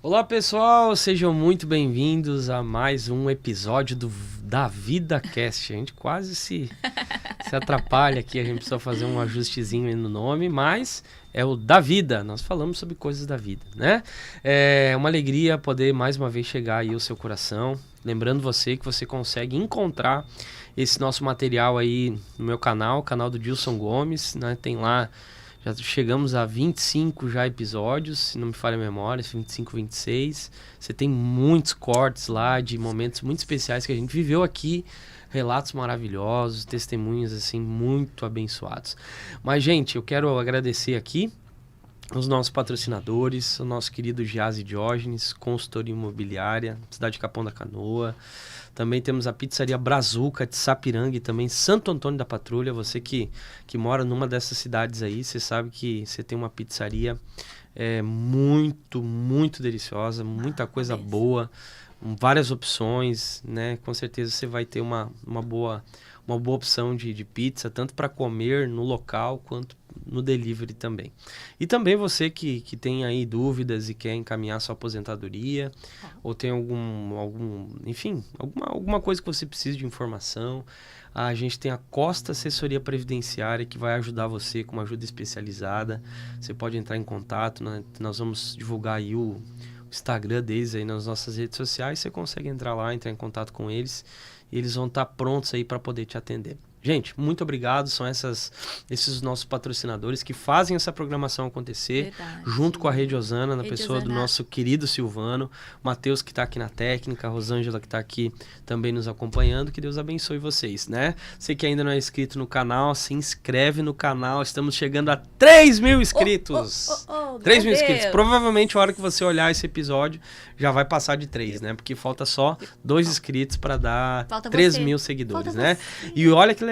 Olá pessoal, sejam muito bem-vindos a mais um episódio da VidaCast. A gente quase se atrapalha aqui, a gente precisa fazer um ajustezinho aí no nome, mas é o da vida, nós falamos sobre coisas da vida, né? É uma alegria poder mais uma vez chegar aí ao seu coração, lembrando você que você consegue encontrar esse nosso material aí no meu canal, o canal do Dilson Gomes, né? Tem lá... Já chegamos a 25 já episódios, se não me falha a memória, 25, 26. Você tem muitos cortes lá de momentos muito especiais que a gente viveu aqui, relatos maravilhosos, testemunhos assim muito abençoados. Mas, gente, eu quero agradecer aqui os nossos patrocinadores, o nosso querido Giase Diógenes, consultoria imobiliária, cidade de Capão da Canoa. Também temos a pizzaria Brazuca de Sapiranga e também Santo Antônio da Patrulha. Você que mora numa dessas cidades aí, você sabe que você tem uma pizzaria muito, muito deliciosa, muita coisa boa, várias opções, né? Com certeza você vai ter uma boa opção de pizza, tanto para comer no local quanto no delivery também. E também você que tem aí dúvidas e quer encaminhar sua aposentadoria, ou tem enfim, alguma coisa que você precise de informação, a gente tem a Costa Assessoria Previdenciária que vai ajudar você com uma ajuda especializada. Você pode entrar em contato, né? Nós vamos divulgar aí o Instagram deles aí nas nossas redes sociais, você consegue entrar lá, entrar em contato com eles e eles vão estar prontos aí para poder te atender. Gente, muito obrigado, são esses nossos patrocinadores que fazem essa programação acontecer. Verdade. Junto com a Rede Osana, na pessoa do nosso querido Silvano, Matheus que está aqui na técnica, a Rosângela que está aqui também nos acompanhando, que Deus abençoe vocês, né? Você que ainda não é inscrito no canal, se inscreve no canal, estamos chegando a 3 mil inscritos! 3 mil inscritos, provavelmente a hora que você olhar esse episódio já vai passar de 3, né? Porque falta só 2 inscritos para dar 3 mil seguidores, né? E olha que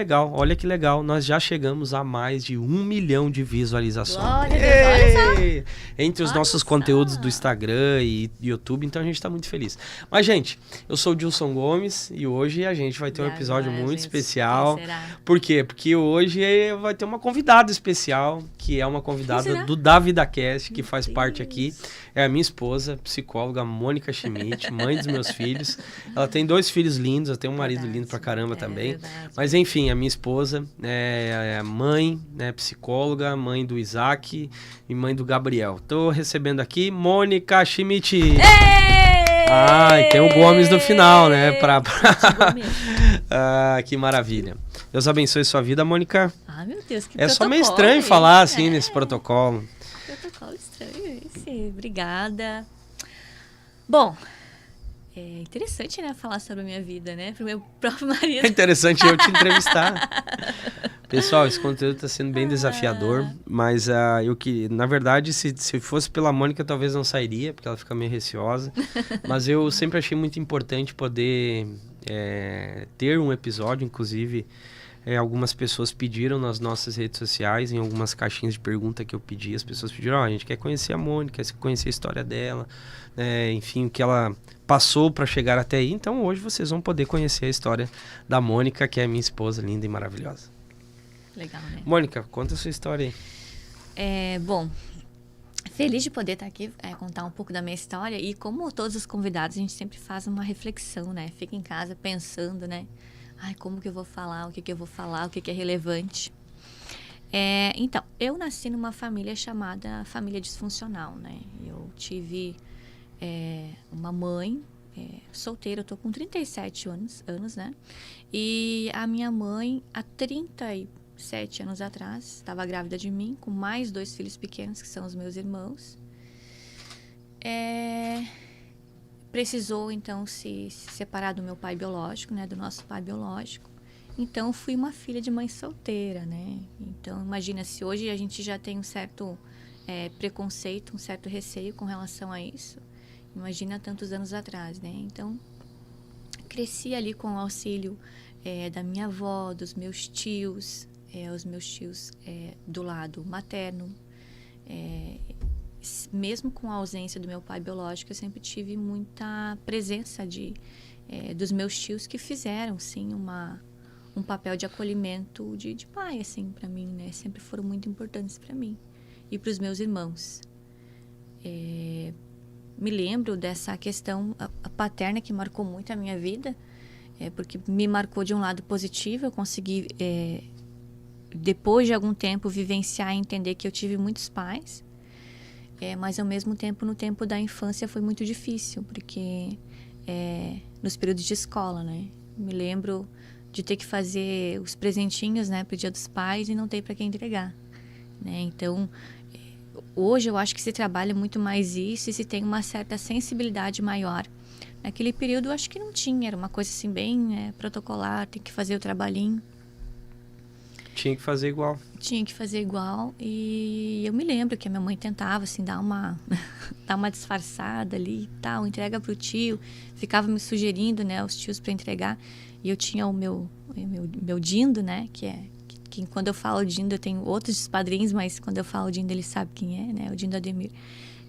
legal, nós já chegamos a mais de 1 milhão de visualizações. Glória a Deus, olha só. Entre os nossos conteúdos do Instagram e YouTube, então a gente está muito feliz. Mas, gente, eu sou o Dilson Gomes e hoje a gente vai ter um episódio muito especial. Por quê? Porque hoje vai ter uma convidada especial, que é uma convidada do Da VidaCast, que faz parte aqui. É a minha esposa, psicóloga Mônica Schmidt, mãe dos meus filhos. Ela tem 2 filhos lindos, eu tenho um marido lindo pra caramba também. Mas enfim, a minha esposa é mãe, né, psicóloga, mãe do Isaac e mãe do Gabriel. Tô recebendo aqui Mônica Schmidt. E tem o Gomes no final, né? Que maravilha. Deus abençoe sua vida, Mônica. Meu Deus, que só meio estranho falar assim nesse protocolo. Protocolo estranho esse. Obrigada. Bom, é interessante, né, falar sobre a minha vida, né, pro meu próprio marido. É interessante eu te entrevistar. Pessoal, esse conteúdo está sendo bem desafiador, mas na verdade, se fosse pela Mônica, talvez não sairia, porque ela fica meio receosa. Mas eu sempre achei muito importante poder ter um episódio, inclusive... algumas pessoas pediram nas nossas redes sociais, em algumas caixinhas de pergunta que eu pedi, as pessoas pediram, a gente quer conhecer a Mônica, quer conhecer a história dela, enfim, o que ela passou para chegar até aí. Então hoje vocês vão poder conhecer a história da Mônica, que é minha esposa linda e maravilhosa. Legal, né? Mônica, conta a sua história aí. Bom, feliz de poder estar aqui, contar um pouco da minha história, e como todos os convidados, a gente sempre faz uma reflexão, né? Fica em casa pensando, né? Como que eu vou falar, o que que eu vou falar, o que que é relevante. Então, eu nasci numa família chamada família disfuncional, né? Eu tive uma mãe solteira, eu tô com 37 anos, né? E a minha mãe, há 37 anos atrás, estava grávida de mim, com mais 2 filhos pequenos, que são os meus irmãos. Precisou, então, se separar do meu pai biológico, né? Do nosso pai biológico. Então, fui uma filha de mãe solteira, né? Então, imagina, se hoje a gente já tem um certo preconceito, um certo receio com relação a isso. Imagina tantos anos atrás, né? Então, cresci ali com o auxílio da minha avó, dos meus tios, os meus tios do lado materno. mesmo com a ausência do meu pai biológico, eu sempre tive muita presença dos meus tios que fizeram, sim, um papel de acolhimento de pai, assim, para mim, né? Sempre foram muito importantes para mim e para os meus irmãos. Me lembro dessa questão a paterna que marcou muito a minha vida, porque me marcou de um lado positivo. Eu consegui, depois de algum tempo, vivenciar e entender que eu tive muitos pais, mas ao mesmo tempo, no tempo da infância, foi muito difícil, porque nos períodos de escola, né? Me lembro de ter que fazer os presentinhos, né, pro Dia dos Pais e não ter para quem entregar, né? Então, hoje eu acho que se trabalha muito mais isso e se tem uma certa sensibilidade maior. Naquele período eu acho que não tinha, era uma coisa assim bem protocolar, tem que fazer o trabalhinho. Tinha que fazer igual. Tinha que fazer igual, e eu me lembro que a minha mãe tentava assim dar uma disfarçada ali e tal, entrega pro tio, ficava me sugerindo, né, os tios para entregar, e eu tinha o meu Dindo, né, que quando eu falo Dindo, eu tenho outros padrinhos, mas quando eu falo Dindo, ele sabe quem é, né, o Dindo Ademir,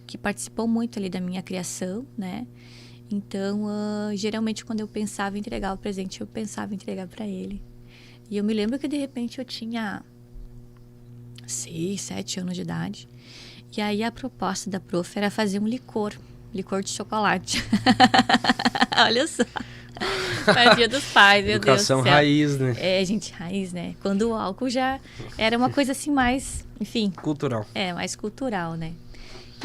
que participou muito ali da minha criação, né. Então, geralmente quando eu pensava em entregar o presente, eu pensava em entregar para ele. E eu me lembro que de repente eu tinha 6, 7 anos de idade. E aí a proposta da prof era fazer um licor de chocolate. Olha só. Para Dia dos Pais, meu Deus do céu. Educação raiz, né? Gente, raiz, né? Quando o álcool já era uma coisa assim mais, enfim. Cultural. Mais cultural, né?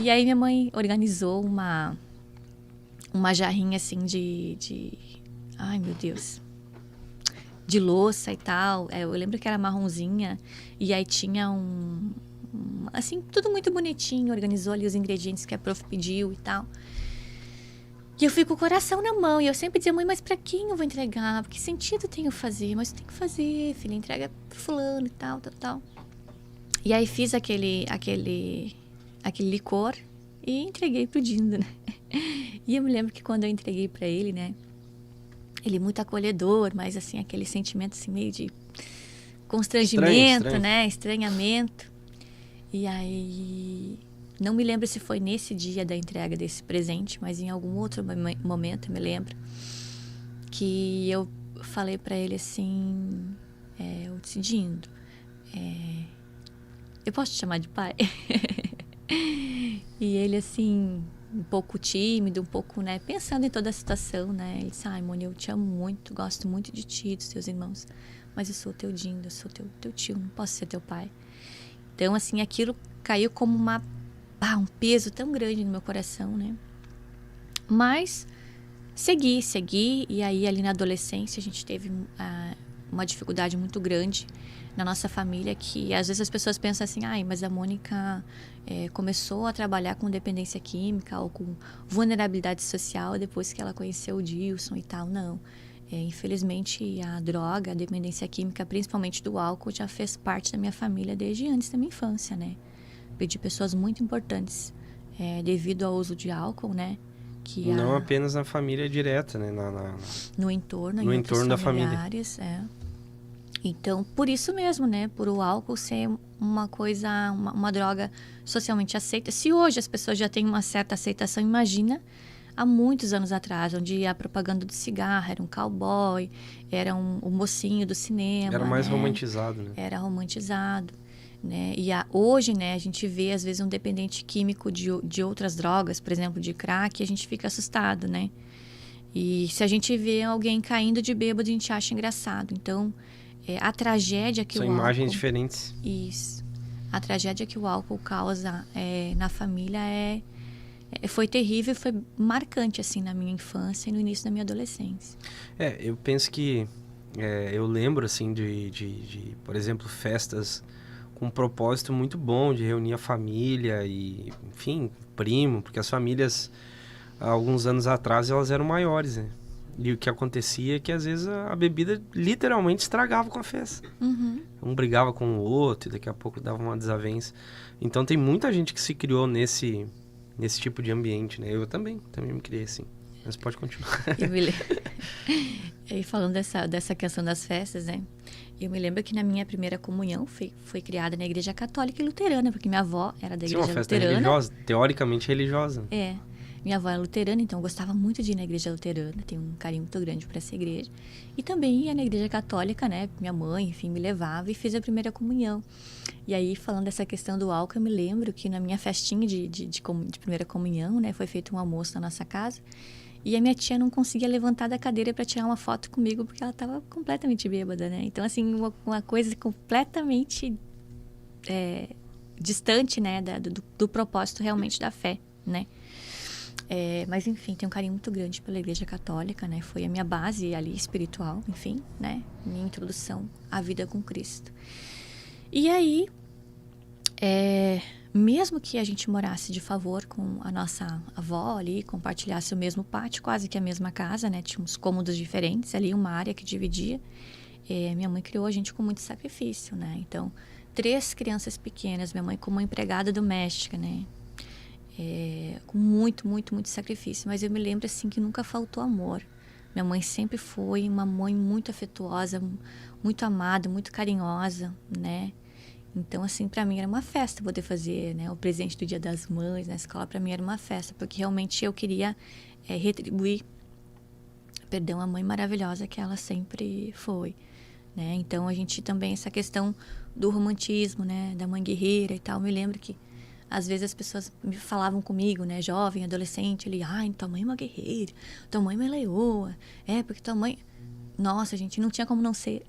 E aí minha mãe organizou uma jarrinha assim ai, meu Deus, de louça e tal. Eu lembro que era marronzinha. E aí tinha assim, tudo muito bonitinho. Organizou ali os ingredientes que a prof pediu e tal. E eu fui com o coração na mão. E eu sempre dizia, mãe, mas pra quem eu vou entregar? Que sentido tem eu fazer? Mas tem que fazer, filha. Entrega pro fulano e tal, tal, tal. E aí fiz aquele licor e entreguei pro Dindo, né? E eu me lembro que quando eu entreguei pra ele, né? Ele muito acolhedor, mas assim, aquele sentimento assim, meio de constrangimento, estranho. Né? Estranhamento. E aí, não me lembro se foi nesse dia da entrega desse presente, mas em algum outro momento, eu me lembro, que eu falei pra ele assim, eu disse, Dindo, eu posso te chamar de pai? E ele assim, um pouco tímido, um pouco, né, pensando em toda a situação, né, ele disse, Mônica, eu te amo muito, gosto muito de ti, dos teus irmãos, mas eu sou teu Dindo, eu sou teu tio, não posso ser teu pai. Então, assim, aquilo caiu como um peso tão grande no meu coração, né, mas segui, e aí ali na adolescência a gente teve uma dificuldade muito grande na nossa família, que às vezes as pessoas pensam assim, mas a Mônica começou a trabalhar com dependência química ou com vulnerabilidade social depois que ela conheceu o Dilson e tal. Não. Infelizmente, a droga, a dependência química, principalmente do álcool, já fez parte da minha família desde antes da minha infância, né? Perdi pessoas muito importantes devido ao uso de álcool, né? Que não apenas na família direta, né? No entorno, no entorno da família. Então, por isso mesmo, né? Por o álcool ser uma coisa, uma droga socialmente aceita. Se hoje as pessoas já têm uma certa aceitação, imagina há muitos anos atrás, onde a propaganda do cigarro era um cowboy, era o mocinho do cinema. Era mais né? Romantizado, né? Era romantizado. Né? E hoje, né, a gente vê, às vezes, um dependente químico de outras drogas, por exemplo, de crack, a gente fica assustado, né? E se a gente vê alguém caindo de bêbado, a gente acha engraçado. Então, a tragédia que São o álcool... São imagens diferentes. Isso. A tragédia que o álcool causa na família foi terrível, foi marcante, assim, na minha infância e no início da minha adolescência. Eu penso que... eu lembro, assim, de, por exemplo, festas com um propósito muito bom de reunir a família e, enfim, primo, porque as famílias, há alguns anos atrás, elas eram maiores, né? E o que acontecia é que, às vezes, a bebida literalmente estragava com a festa. Uhum. Um brigava com o outro e daqui a pouco dava uma desavença. Então, tem muita gente que se criou nesse tipo de ambiente, né? Eu também me criei assim. Mas pode continuar. E falando dessa questão das festas, né? Eu me lembro que na minha primeira comunhão foi criada na igreja católica e luterana, porque minha avó era da Sim, igreja uma festa luterana. religiosa, teoricamente religiosa. É. Minha avó é luterana, então eu gostava muito de ir na igreja luterana, tenho um carinho muito grande por essa igreja. E também ia na igreja católica, né? Minha mãe, enfim, me levava e fiz a primeira comunhão. E aí, falando dessa questão do álcool, eu me lembro que na minha festinha de primeira comunhão, né? Foi feito um almoço na nossa casa. E a minha tia não conseguia levantar da cadeira para tirar uma foto comigo, porque ela estava completamente bêbada, né? Então, assim, uma coisa completamente distante, né? Do propósito realmente da fé, né? Mas, enfim, tenho um carinho muito grande pela Igreja Católica, né? Foi a minha base ali espiritual, enfim, né? Minha introdução à vida com Cristo. E aí, mesmo que a gente morasse de favor com a nossa avó ali, compartilhasse o mesmo pátio, quase que a mesma casa, né? Tínhamos cômodos diferentes ali, uma área que dividia. Minha mãe criou a gente com muito sacrifício, né? Então, 3 crianças pequenas, minha mãe como empregada doméstica, né? Com muito, muito, muito sacrifício. Mas eu me lembro, assim, que nunca faltou amor. Minha mãe sempre foi uma mãe muito afetuosa, muito amada, muito carinhosa, né? Então, assim, para mim era uma festa poder fazer, né? O presente do Dia das Mães na escola, para mim era uma festa, porque realmente eu queria retribuir, perdão, a mãe maravilhosa que ela sempre foi, né? Então, a gente também, essa questão do romantismo, né? Da mãe guerreira e tal, me lembro que às vezes as pessoas me falavam comigo, né, jovem, adolescente, ali, tua mãe é uma guerreira, tua mãe é uma leoa, porque tua mãe... Nossa, gente, não tinha como não ser.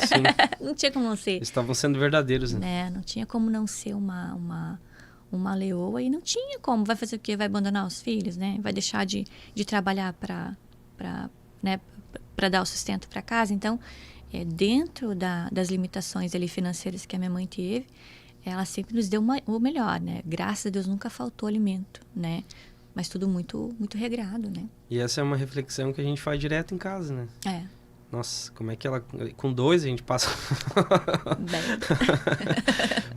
Sim. Não tinha como não ser. Eles estavam sendo verdadeiros, né? Não tinha como não ser uma leoa e não tinha como. Vai fazer o quê? Vai abandonar os filhos, né? Vai deixar de trabalhar para dar o sustento para casa. Então, dentro das limitações ali financeiras que a minha mãe teve, ela sempre nos deu o melhor, né? Graças a Deus nunca faltou alimento, né? Mas tudo muito, muito regrado, né? E essa é uma reflexão que a gente faz direto em casa, né? Nossa, como é que ela... Com 2 a gente passa...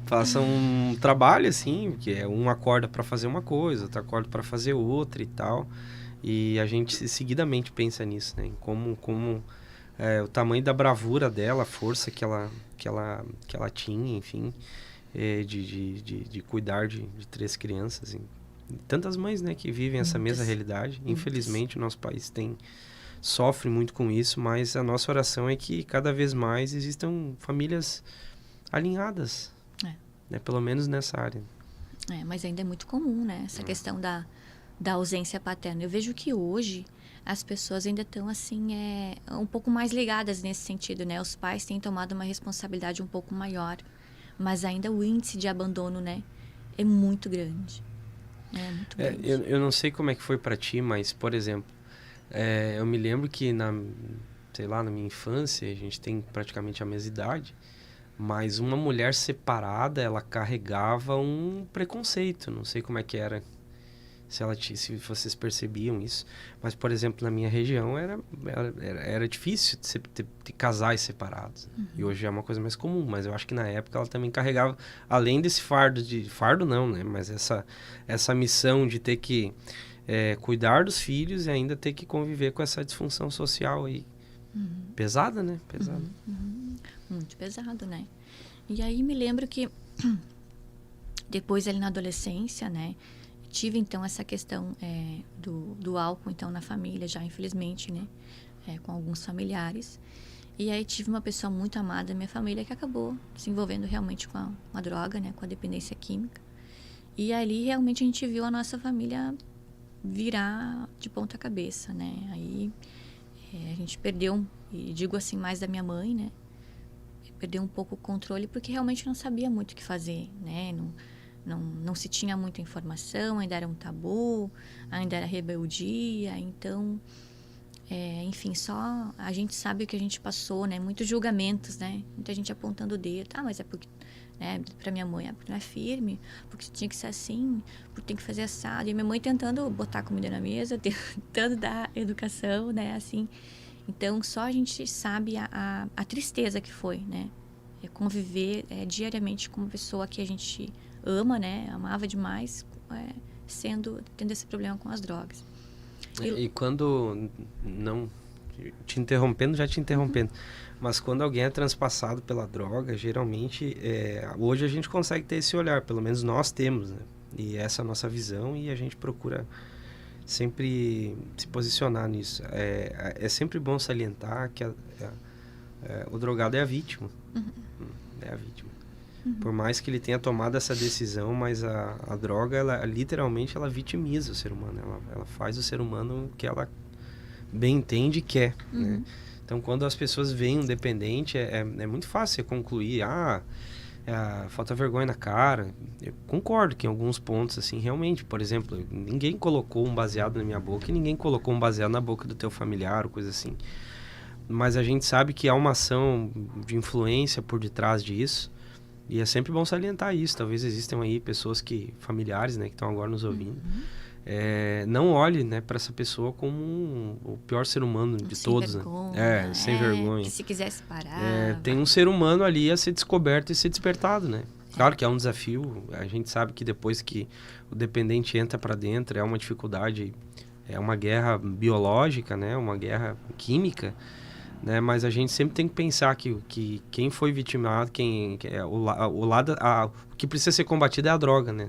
passa um trabalho, assim, que um acorda para fazer uma coisa, outro acorda para fazer outra e tal. E a gente seguidamente pensa nisso, né? Em como o tamanho da bravura dela, a força que ela tinha, enfim... de cuidar de 3 crianças. E tantas mães, né, que vivem essa mesma realidade. Infelizmente, o nosso país sofre muito com isso, mas a nossa oração é que cada vez mais existam famílias alinhadas, né, pelo menos nessa área. Mas ainda é muito comum, né, essa questão da ausência paterna. Eu vejo que hoje as pessoas ainda estão, assim, um pouco mais ligadas nesse sentido, né? Os pais têm tomado uma responsabilidade um pouco maior, mas ainda o índice de abandono, né, é muito grande. Muito grande. Eu não sei como é que foi para ti, mas, por exemplo, eu me lembro que na minha infância, a gente tem praticamente a mesma idade, mas uma mulher separada, ela carregava um preconceito. Não sei como é que era, se vocês percebiam isso. Mas, por exemplo, na minha região era difícil ter casais separados. Uhum. E hoje é uma coisa mais comum, mas eu acho que na época ela também carregava, além desse fardo não, né? Mas essa missão de ter que cuidar dos filhos e ainda ter que conviver com essa disfunção social aí. Uhum. Pesada, né? Pesada. Uhum. Muito pesado, né? E aí me lembro que depois ali na adolescência, né? Tive, então, essa questão do álcool, então, na família, já, infelizmente, né? Com alguns familiares. E aí tive uma pessoa muito amada da minha família que acabou se envolvendo realmente com a droga, né? Com a dependência química. E ali, realmente, a gente viu a nossa família virar de ponta cabeça, né? Aí a gente perdeu, e digo assim, mais da minha mãe, né? Perdeu um pouco o controle, porque realmente não sabia muito o que fazer, né? Não se tinha muita informação, ainda era um tabu, ainda era rebeldia, então, enfim, só a gente sabe o que a gente passou, né? Muitos julgamentos, né? Muita gente apontando o dedo, mas é porque, né? Pra minha mãe, porque não é firme, porque tinha que ser assim, porque tem que fazer assado. E minha mãe tentando botar comida na mesa, tentando dar educação, né? Assim, então, só a gente sabe a tristeza que foi, né? Conviver diariamente com uma pessoa que a gente ama, né? Amava demais, tendo esse problema com as drogas. E quando não te interrompendo, mas quando alguém é transpassado pela droga, geralmente, hoje a gente consegue ter esse olhar, pelo menos nós temos, né? E essa é a nossa visão e a gente procura sempre se posicionar nisso. É sempre bom salientar que o drogado é a vítima. É a vítima. Por mais que ele tenha tomado essa decisão, mas a droga, literalmente, ela vitimiza o ser humano. Ela faz o ser humano o que ela bem entende e quer, né? Então, quando as pessoas veem um dependente, é muito fácil você concluir, falta vergonha na cara. Eu concordo que em alguns pontos, assim, realmente, por exemplo, ninguém colocou um baseado na minha boca e ninguém colocou um baseado na boca do teu familiar, ou coisa assim. Mas a gente sabe que há uma ação de influência por detrás disso. E é sempre bom salientar isso. Talvez existam aí pessoas familiares, né, que estão agora nos ouvindo. Não olhe, né, para essa pessoa como o pior ser humano de todos. Vergonha, né? Sem vergonha. Que se quisesse parar. Tem um ser humano ali a ser descoberto e ser despertado, né? Claro que é um desafio. A gente sabe que depois que o dependente entra para dentro, é uma dificuldade, é uma guerra biológica, né? Uma guerra química. Né? Mas a gente sempre tem que pensar que quem foi vitimado, o que precisa ser combatido é a droga, né?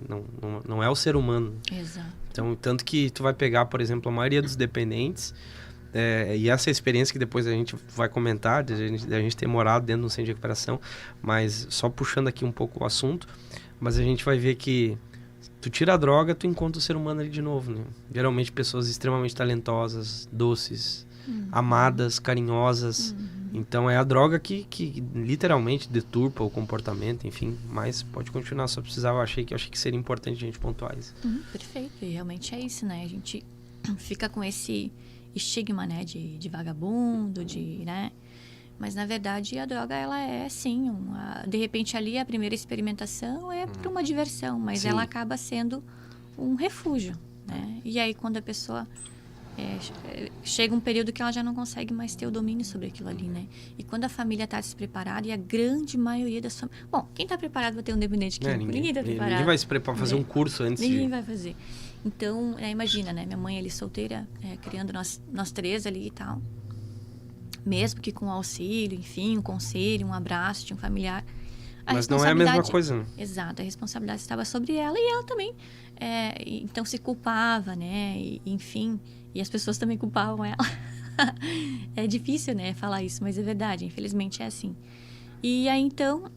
Não é o ser humano. Exato. Então, tanto que tu vai pegar, por exemplo, a maioria dos dependentes, e essa experiência que depois a gente vai comentar, de a gente ter morado dentro de um centro de recuperação, mas só puxando aqui um pouco o assunto, mas a gente vai ver que tu tira a droga, tu encontra o ser humano ali de novo, né? Geralmente pessoas extremamente talentosas, doces, amadas, carinhosas. Então é a droga que literalmente deturpa o comportamento, enfim. Mas pode continuar, só precisava, eu achei que seria importante a gente pontuar isso. Perfeito, e realmente é isso, né? A gente fica com esse estigma, né, de vagabundo, né? Mas na verdade a droga, ela é sim, de repente ali a primeira experimentação é para uma diversão, mas Sim. ela acaba sendo um refúgio, né? E aí quando a pessoa chega um período que ela já não consegue mais ter o domínio sobre aquilo ali, né? E quando a família está despreparada, e a grande maioria das famílias... Bom, quem está preparado para ter um dependente químico? Ninguém está preparado. Ninguém vai se preparar para fazer um curso antes Ninguém vai fazer. Então, imagina, né? Minha mãe ali solteira, criando nós três ali e tal. Mesmo que com auxílio, enfim, um conselho, um abraço de um familiar. Mas não é a mesma coisa, né? Exato, a responsabilidade estava sobre ela e ela também, então se culpava, né? Enfim, e as pessoas também culpavam ela. É difícil, né, falar isso, mas é verdade, infelizmente é assim. E aí, então,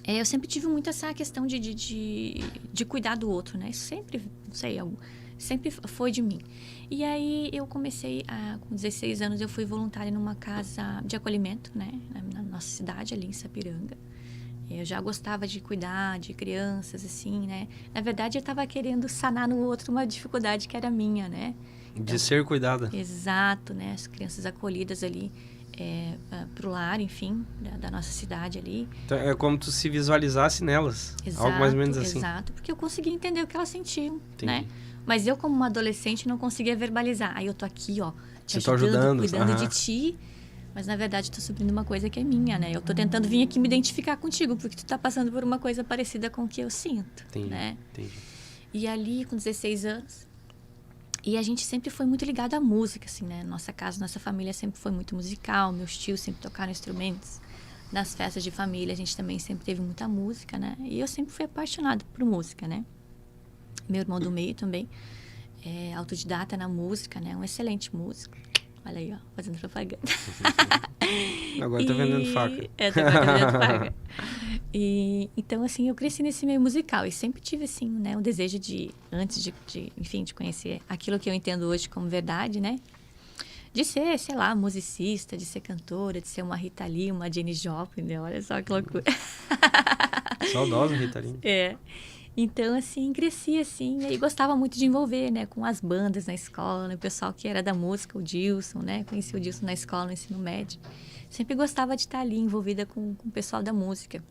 eu sempre tive muito essa questão de cuidar do outro, né? Sempre, não sei, sempre foi de mim. E aí eu comecei, com 16 anos, eu fui voluntária numa casa de acolhimento, né? Na nossa cidade, ali em Sapiranga. Eu já gostava de cuidar de crianças, assim, né? Na verdade, eu estava querendo sanar no outro uma dificuldade que era minha, né? De ser cuidada. Exato, né? As crianças acolhidas ali pro lar, enfim, da nossa cidade ali. Então, é como tu se visualizasse nelas. Exato, algo mais ou menos assim. Exato, porque eu conseguia entender o que elas sentiam, Entendi. né? Mas eu, como uma adolescente, não conseguia verbalizar. Aí eu tô aqui, ó, te Você tá ajudando, cuidando de ti. Mas, na verdade, tô suprindo uma coisa que é minha, né? Eu tô tentando vir aqui me identificar contigo, porque tu tá passando por uma coisa parecida com o que eu sinto, né? Entendi. E ali, com 16 anos... E a gente sempre foi muito ligado à música, assim, né? Nossa casa, nossa família sempre foi muito musical. Meus tios sempre tocaram instrumentos. Nas festas de família, a gente também sempre teve muita música, né? E eu sempre fui apaixonada por música, né? Meu irmão do meio também é autodidata na música, né? Um excelente músico. Olha aí, ó, fazendo propaganda. Agora tá vendendo faca. Tá vendendo faca. Então, assim, eu cresci nesse meio musical e sempre tive, assim, né, o desejo antes enfim, de conhecer aquilo que eu entendo hoje como verdade, né? De ser, sei lá, musicista, de ser cantora, de ser uma Rita Lee, uma Janis Joplin, né? Olha só que loucura. Saudosa Rita Lee. Então, assim, cresci, assim, e gostava muito de envolver, né, com as bandas na escola, o pessoal que era da música, o Dilson, né? Conheci o Dilson na escola, no ensino médio. Sempre gostava de estar ali, envolvida com o pessoal da música.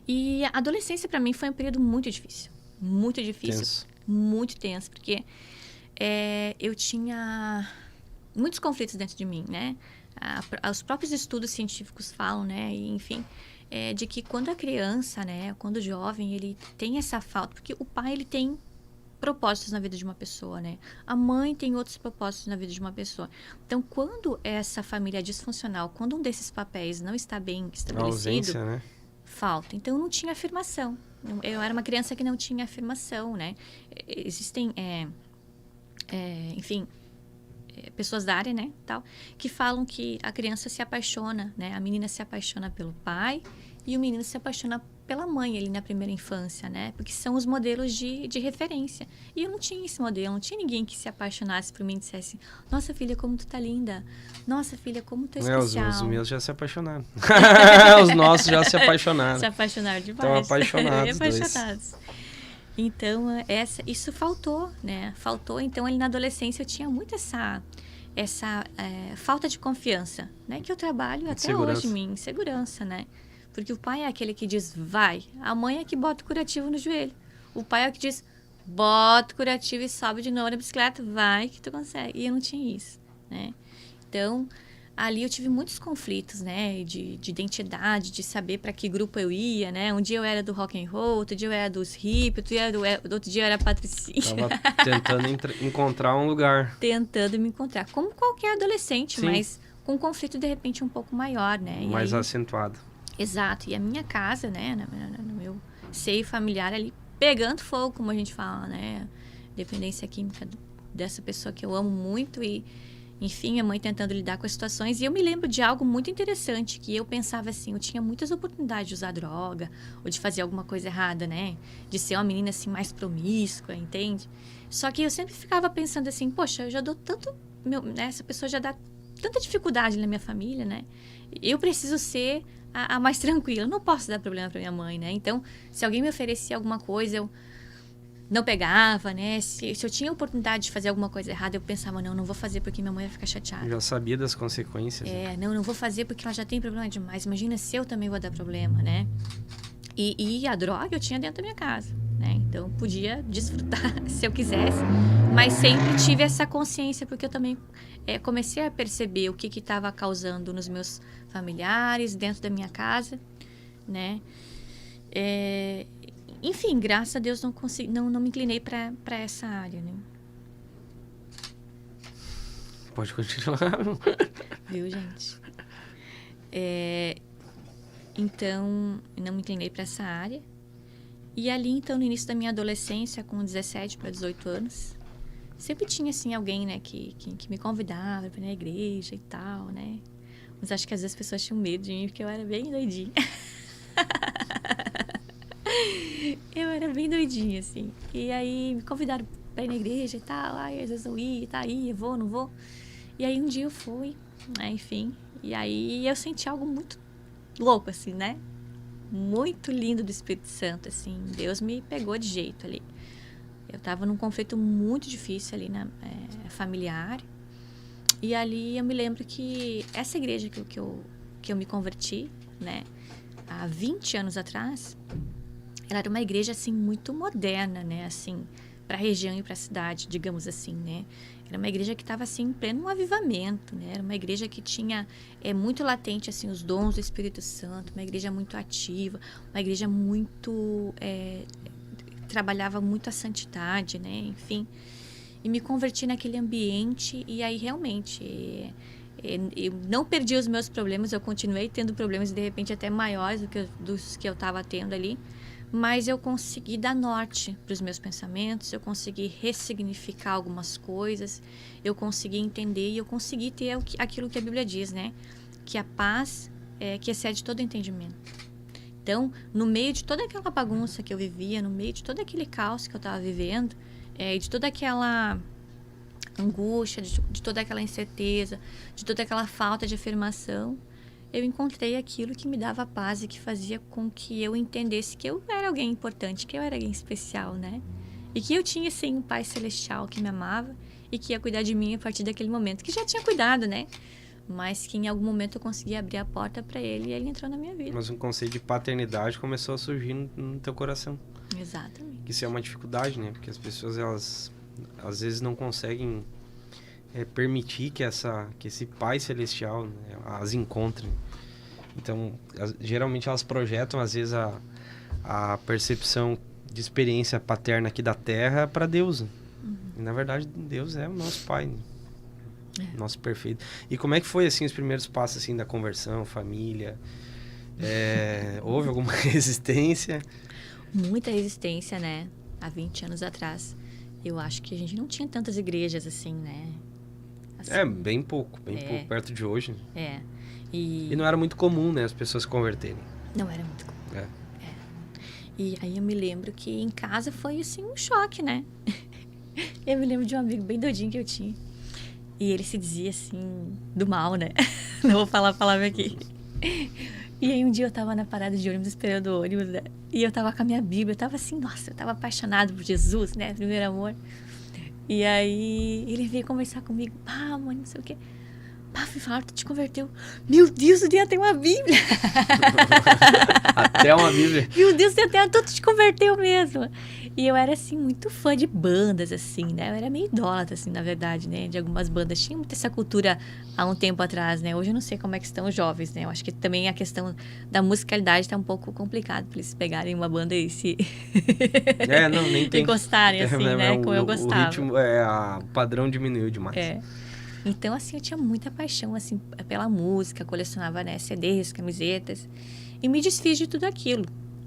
E a adolescência, para mim, foi um período muito difícil. Muito difícil. Tenso. Muito tenso, porque eu tinha muitos conflitos dentro de mim, né? Os próprios estudos científicos falam, né? E, enfim, de que quando a criança, né? Quando o jovem, ele tem essa falta... Porque o pai, ele tem propósitos na vida de uma pessoa, né? A mãe tem outros propósitos na vida de uma pessoa. Então, quando essa família é disfuncional, quando um desses papéis não está bem estabelecido, ausência, né? falta. Então, eu não tinha afirmação. Eu era uma criança que não tinha afirmação, né? Existem, enfim, pessoas da área, né, tal, que falam que a criança se apaixona, né? A menina se apaixona pelo pai e o menino se apaixona pela mãe ali na primeira infância, né? Porque são os modelos de referência. E eu não tinha esse modelo, não tinha ninguém que se apaixonasse por mim e dissesse: nossa, filha, como tu tá linda. Nossa, filha, como tu é especial. Os meus já se apaixonaram. Os nossos já se apaixonaram. Se apaixonaram demais. Estão apaixonados. apaixonados. Então, isso faltou, né? Faltou. Então, ali na adolescência eu tinha muito essa falta de confiança, né? Que eu trabalho até hoje em mim, segurança, né? Porque o pai é aquele que diz, vai. A mãe é que bota o curativo no joelho. O pai é o que diz, bota o curativo e sobe de novo na bicicleta, vai que tu consegue. E eu não tinha isso, né? Então, ali eu tive muitos conflitos, né? De identidade, de saber para que grupo eu ia, né? Um dia eu era do rock and roll, outro dia eu era dos hip, outro dia eu era patricinha. Tava tentando encontrar um lugar. Tentando me encontrar. Como qualquer adolescente, Sim. Mas com um conflito, de repente, um pouco maior, né? Mais acentuado. Exato. E a minha casa, né? No meu seio familiar ali, pegando fogo, como a gente fala, né? Dependência química dessa pessoa que eu amo muito e... Enfim, a mãe tentando lidar com as situações. E eu me lembro de algo muito interessante, que eu pensava assim, eu tinha muitas oportunidades de usar droga, ou de fazer alguma coisa errada, né? De ser uma menina assim mais promíscua, entende? Só que eu sempre ficava pensando assim, poxa, eu já dou tanto... essa pessoa já dá tanta dificuldade na minha família, né? Eu preciso ser a mais tranquila. Eu não posso dar problema pra minha mãe, né? Então, se alguém me oferecia alguma coisa, eu... não pegava, né? Se eu tinha a oportunidade de fazer alguma coisa errada, eu pensava, não vou fazer porque minha mãe vai ficar chateada. Eu já sabia das consequências. Não vou fazer porque ela já tem problema demais. Imagina se eu também vou dar problema, né? E a droga eu tinha dentro da minha casa, né? Então, podia desfrutar se eu quisesse. Mas sempre tive essa consciência, porque eu também comecei a perceber o que estava causando nos meus familiares, dentro da minha casa, né? Enfim, graças a Deus não me inclinei para essa área, né? Pode continuar. Viu, gente? Então, não me inclinei para essa área. E ali, então, no início da minha adolescência, com 17 para 18 anos, sempre tinha, assim, alguém, né, que me convidava para ir na igreja e tal, né? Mas acho que às vezes as pessoas tinham medo de mim, porque eu era bem doidinha. Eu era bem doidinha, assim. E aí me convidaram pra ir na igreja e tal. Aí às vezes eu ia, tá aí, eu vou, não vou. E aí um dia eu fui, né, enfim. E aí eu senti algo muito louco, assim, né? Muito lindo do Espírito Santo, assim. Deus me pegou de jeito ali. Eu tava num conflito muito difícil ali, familiar. E ali eu me lembro que essa igreja que eu me converti, né? Há 20 anos atrás... Ela era uma igreja, assim, muito moderna, né? Assim, para a região e para a cidade, digamos assim, né? Era uma igreja que estava, assim, em pleno avivamento, né? Era uma igreja que tinha muito latente, assim, os dons do Espírito Santo. Uma igreja muito ativa. Uma igreja muito... trabalhava muito a santidade, né? Enfim. E me converti naquele ambiente e aí, realmente... eu não perdi os meus problemas. Eu continuei tendo problemas, de repente, até maiores dos que eu estava tendo ali. Mas eu consegui dar norte para os meus pensamentos, eu consegui ressignificar algumas coisas, eu consegui entender e eu consegui ter aquilo que a Bíblia diz, né? Que a paz que excede todo entendimento. Então, no meio de toda aquela bagunça que eu vivia, no meio de todo aquele caos que eu estava vivendo, de toda aquela angústia, de toda aquela incerteza, de toda aquela falta de afirmação, eu encontrei aquilo que me dava paz e que fazia com que eu entendesse que eu era alguém importante, que eu era alguém especial, né? E que eu tinha, sim, um Pai Celestial que me amava e que ia cuidar de mim a partir daquele momento, que já tinha cuidado, né? Mas que em algum momento eu consegui abrir a porta para ele e ele entrou na minha vida. Mas um conceito de paternidade começou a surgir no teu coração. Exatamente. Isso é uma dificuldade, né? Porque as pessoas, elas às vezes não conseguem permitir que esse Pai Celestial, né, as encontre. Então, geralmente elas projetam, às vezes, a percepção de experiência paterna aqui da Terra para Deus. E, na verdade, Deus é o nosso Pai, nosso perfeito. E como é que foi, assim, os primeiros passos, assim, da conversão, família? Houve alguma resistência? Muita resistência, né? Há 20 anos atrás. Eu acho que a gente não tinha tantas igrejas assim, né? Assim, Bem pouco, perto de hoje. E não era muito comum, né, as pessoas se converterem. não era muito comum. E aí eu me lembro que em casa foi, assim, um choque, né? Eu me lembro de um amigo bem doidinho que eu tinha. E ele se dizia, assim, do mal, né? Não vou falar a palavra aqui. E aí um dia eu tava na parada de ônibus, esperando o ônibus, né? E eu tava com a minha Bíblia, eu tava assim, nossa, eu tava apaixonado por Jesus, né? Primeiro amor. E aí ele veio conversar comigo, mãe, não sei o quê. Fui falar, tu te converteu. Meu Deus, o dia tem uma Bíblia. Até uma Bíblia. Meu Deus, tu te converteu mesmo. E eu era, assim, muito fã de bandas, assim, né? Eu era meio idólatra, assim, na verdade, né? De algumas bandas. Tinha muito essa cultura há um tempo atrás, né? Hoje eu não sei como é que estão os jovens, né? Eu acho que também a questão da musicalidade tá um pouco complicado para eles pegarem uma banda e se... nem tem... gostarem, assim, né? Como eu gostava. O ritmo, o padrão diminuiu demais. Então, assim, eu tinha muita paixão, assim, pela música, colecionava, né, CDs, camisetas, e me desfiz de tudo aquilo,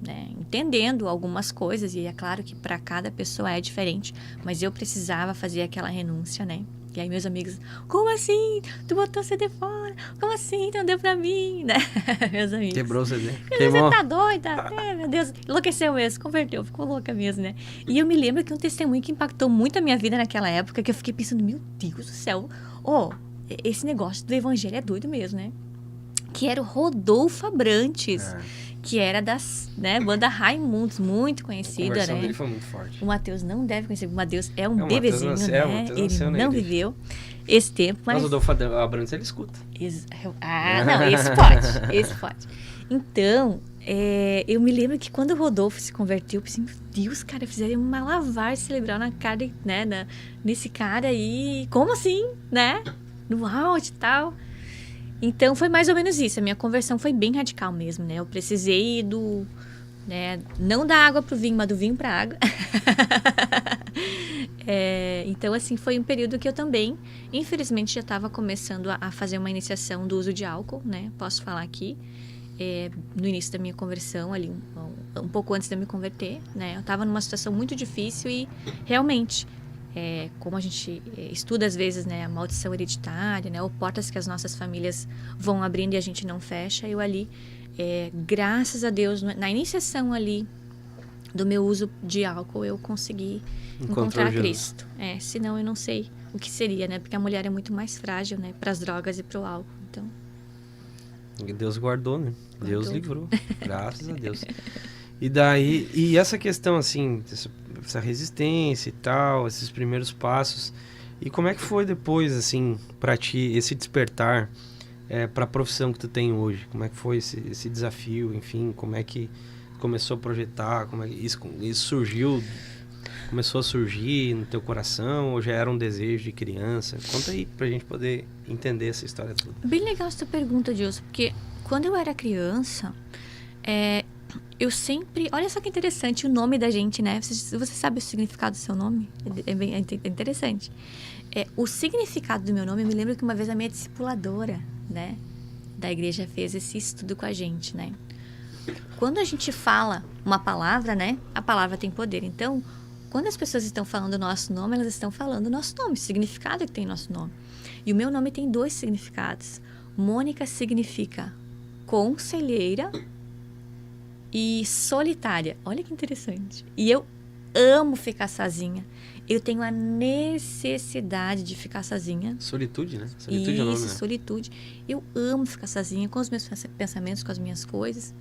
né, entendendo algumas coisas, e é claro que para cada pessoa é diferente, mas eu precisava fazer aquela renúncia, né, e aí meus amigos, como assim? Tu botou CD fora? Como assim? Tu não deu pra mim, né, meus amigos. Quebrou o CD. Queimou. Você tá doida? Meu Deus, enlouqueceu mesmo, converteu, ficou louca mesmo, né. E eu me lembro que um testemunho que impactou muito a minha vida naquela época, que eu fiquei pensando, meu Deus do céu, esse negócio do evangelho é doido mesmo, né? Que era o Rodolfo Abrantes, que era das, né, banda Raimundos, muito conhecida, a conversão né? dele foi muito forte. O Matheus não deve conhecer, o Matheus é um bebezinho, né? Ele não viveu esse tempo, mas... o Rodolfo Abrantes, ele escuta. Não, esse pode. Então, eu me lembro que quando o Rodolfo se converteu, eu pensei, meu Deus, cara, fizeram uma lavagem cerebral na cara, né, nesse cara aí. Como assim, né? No áudio e tal. Então, foi mais ou menos isso. A minha conversão foi bem radical mesmo, né? Eu precisei não da água pro vinho, mas do vinho pra água. Então, assim, foi um período que eu também, infelizmente, já estava começando a fazer uma iniciação do uso de álcool, né? Posso falar aqui. No início da minha conversão, ali um pouco antes de eu me converter, né? Eu estava numa situação muito difícil e realmente, como a gente estuda às vezes, né, a maldição hereditária, né, ou portas que as nossas famílias vão abrindo e a gente não fecha, eu ali, graças a Deus, na iniciação ali do meu uso de álcool, eu consegui encontrar Cristo. Senão eu não sei o que seria, né? Porque a mulher é muito mais frágil, né, para as drogas e para o álcool, então... Deus guardou, né? Deus livrou, graças a Deus. E daí, essa questão, assim, essa resistência e tal, esses primeiros passos, e como é que foi depois, assim, pra ti, esse despertar pra profissão que tu tem hoje? Como é que foi esse desafio, enfim, como é que começou a projetar, como é que isso surgiu, começou a surgir no teu coração, ou já era um desejo de criança? Conta aí pra gente poder entender essa história toda. Bem legal essa pergunta, Dilson, porque quando eu era criança, eu sempre... Olha só que interessante o nome da gente, né? Você sabe o significado do seu nome? É bem interessante. O significado do meu nome, eu me lembro que uma vez a minha discipuladora, né, da igreja fez esse estudo com a gente, né? Quando a gente fala uma palavra, né, a palavra tem poder. Então, quando as pessoas estão falando o nosso nome, elas estão falando o nosso nome, o significado que tem nosso nome. E o meu nome tem 2 significados. Mônica significa conselheira e solitária. Olha que interessante. E eu amo ficar sozinha. Eu tenho a necessidade de ficar sozinha. Solitude, né? Solitude é o nome, né? Solitude. Eu amo ficar sozinha com os meus pensamentos, com as minhas coisas.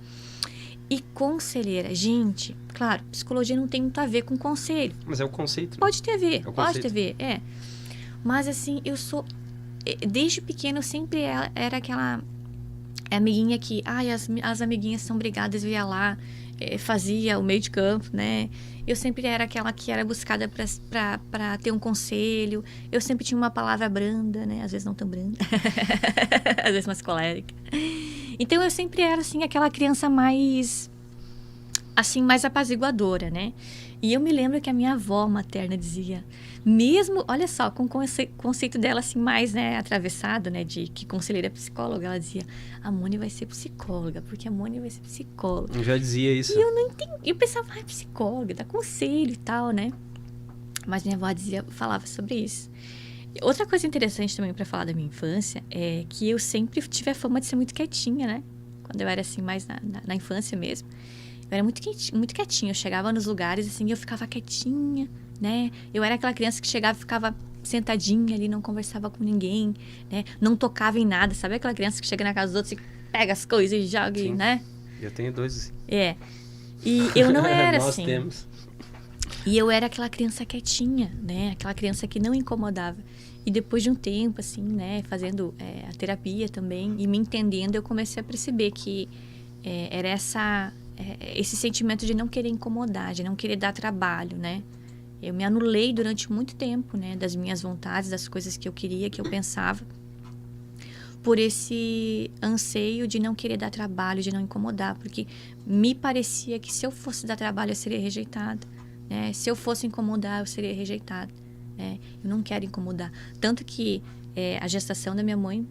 E conselheira, gente, claro, psicologia não tem muito a ver com conselho. Mas é o conceito. Né? Pode ter a ver, pode ter a ver, Mas assim, eu sou... Desde pequena eu sempre era aquela amiguinha que... as amiguinhas são brigadas, eu ia lá, fazia o meio de campo, né? Eu sempre era aquela que era buscada para ter um conselho. Eu sempre tinha uma palavra branda, né? Às vezes não tão branda. Às vezes mais colérica. Então, eu sempre era, assim, aquela criança mais assim, mais apaziguadora, né? E eu me lembro que a minha avó materna dizia, mesmo, olha só, com o conceito dela assim mais, né, atravessado, né, de que conselheira psicóloga, ela dizia, a Moni vai ser psicóloga, porque a Moni vai ser psicóloga. Eu já dizia isso. E eu não entendi, eu pensava, psicóloga, dá conselho e tal, né? Mas minha avó falava sobre isso. Outra coisa interessante também para falar da minha infância é que eu sempre tive a fama de ser muito quietinha, né? Quando eu era assim, mais na infância mesmo. Eu era muito quietinha. Eu chegava nos lugares assim e eu ficava quietinha, né? Eu era aquela criança que chegava e ficava sentadinha ali, não conversava com ninguém, né? Não tocava em nada. Sabe aquela criança que chega na casa dos outros e pega as coisas e joga, Sim. né? Eu tenho 2 assim. É. E eu não era Nós assim. temos. E eu era aquela criança quietinha, né? Aquela criança que não incomodava. E depois de um tempo, assim, né? Fazendo a terapia também e me entendendo, eu comecei a perceber que era esse sentimento de não querer incomodar, de não querer dar trabalho, né? Eu me anulei durante muito tempo, né? Das minhas vontades, das coisas que eu queria, que eu pensava. Por esse anseio de não querer dar trabalho, de não incomodar. Porque me parecia que se eu fosse dar trabalho, eu seria rejeitada. Né? Se eu fosse incomodar, eu seria rejeitada. Né? Eu não quero incomodar. Tanto que a gestação da minha mãe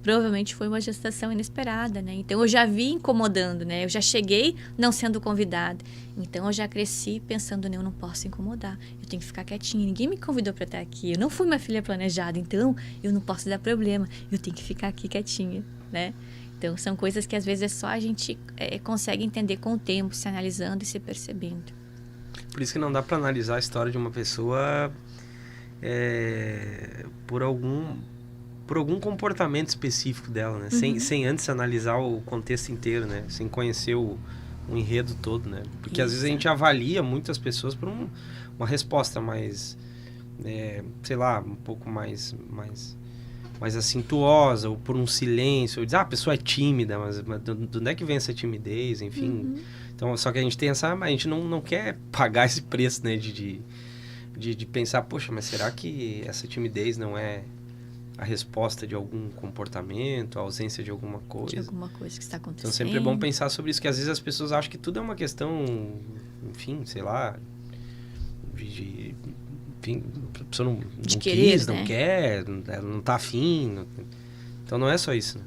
provavelmente foi uma gestação inesperada, né? Então eu já vi incomodando, né? Eu já cheguei não sendo convidada. Então eu já cresci pensando, eu não posso incomodar. Eu tenho que ficar quietinha. Ninguém me convidou para estar aqui. Eu não fui uma filha planejada, então eu não posso dar problema. Eu tenho que ficar aqui quietinha, né? Então são coisas que às vezes é só a gente consegue entender com o tempo, se analisando e se percebendo. Por isso que não dá para analisar a história de uma pessoa por algum comportamento específico dela, né? Uhum. Sem antes analisar o contexto inteiro, né? Sem conhecer o enredo todo, né? Porque às vezes a gente avalia muitas pessoas por uma resposta mais, sei lá, um pouco mais acintuosa, ou por um silêncio, ou diz, a pessoa é tímida, mas de onde é que vem essa timidez, enfim. Uhum. Então, só que a gente tem a gente não quer pagar esse preço, né? De pensar, poxa, mas será que essa timidez não é a resposta de algum comportamento, a ausência de alguma coisa? De alguma coisa que está acontecendo. Então, sempre é bom pensar sobre isso, que às vezes as pessoas acham que tudo é uma questão, enfim, sei lá, enfim, a pessoa não querer, quis, né? não quer, não tá afim. Então, não é só isso, né?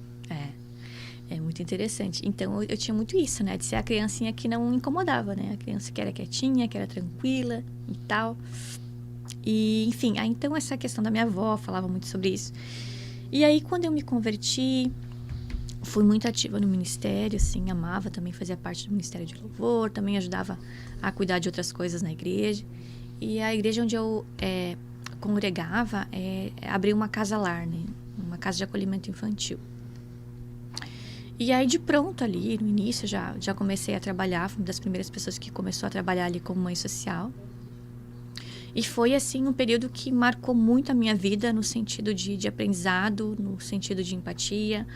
É muito interessante. Então, eu tinha muito isso, né? De ser a criancinha que não incomodava, né? A criança que era quietinha, que era tranquila e tal. E, enfim, então essa questão da minha avó falava muito sobre isso. E aí, quando eu me converti, fui muito ativa no ministério, assim, amava, também fazia parte do Ministério de Louvor, também ajudava a cuidar de outras coisas na igreja. E a igreja onde eu congregava abriu uma casa-lar, né? Uma casa de acolhimento infantil. E aí, de pronto ali, no início, já comecei a trabalhar, fui uma das primeiras pessoas que começou a trabalhar ali como mãe social. E foi, assim, um período que marcou muito a minha vida no sentido de aprendizado, no sentido de empatia.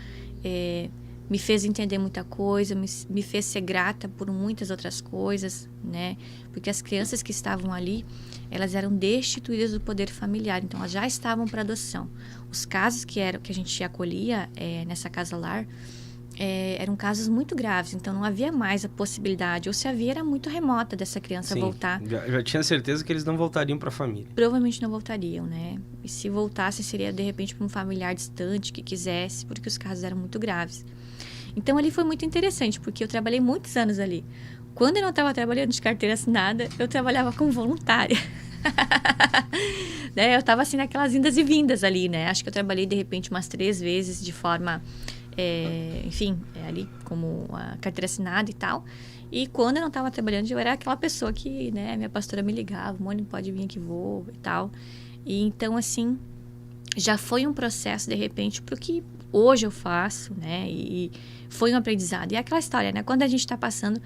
Me fez entender muita coisa, me fez ser grata por muitas outras coisas, né? Porque as crianças que estavam ali, elas eram destituídas do poder familiar, então elas já estavam para adoção. Os casos que a gente acolhia nessa casa-lar, eram casos muito graves, então não havia mais a possibilidade, ou se havia, era muito remota dessa criança voltar. Já tinha certeza que eles não voltariam para a família. Provavelmente não voltariam, né? E se voltasse, seria de repente para um familiar distante que quisesse, porque os casos eram muito graves. Então ali foi muito interessante, porque eu trabalhei muitos anos ali. Quando eu não estava trabalhando de carteira assinada, eu trabalhava como voluntária. Né? Eu estava assim naquelas indas e vindas ali, né? Acho que eu trabalhei de repente umas 3 vezes de forma... enfim, ali como a carteira assinada e tal. E quando eu não estava trabalhando, eu era aquela pessoa que, né, minha pastora me ligava, Moni, pode vir aqui, vou e tal. E então, assim, já foi um processo, de repente, pro que hoje eu faço, né, e foi um aprendizado. E é aquela história, né, quando a gente está passando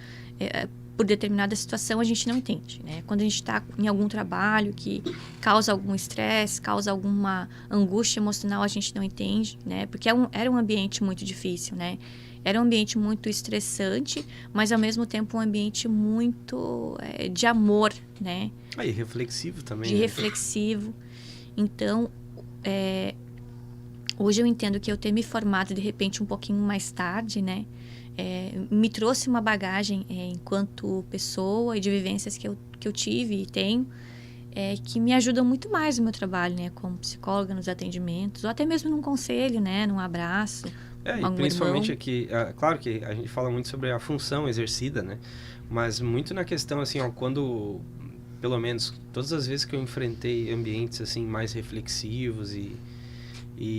por determinada situação, a gente não entende, né? Quando a gente está em algum trabalho que causa algum estresse, causa alguma angústia emocional, a gente não entende, né? Porque era um ambiente muito difícil, né? Era um ambiente muito estressante, mas ao mesmo tempo um ambiente muito de amor, né? E reflexivo também. De reflexivo. Então, hoje eu entendo que eu ter me formado de repente um pouquinho mais tarde, né? me trouxe uma bagagem enquanto pessoa e de vivências que eu tive e tenho, que me ajudam muito mais no meu trabalho, né? Como psicóloga, nos atendimentos, ou até mesmo num conselho, né? Num abraço. E principalmente aqui, claro que a gente fala muito sobre a função exercida, né? Mas muito na questão, assim, ó, quando, pelo menos, todas as vezes que eu enfrentei ambientes, assim, mais reflexivos e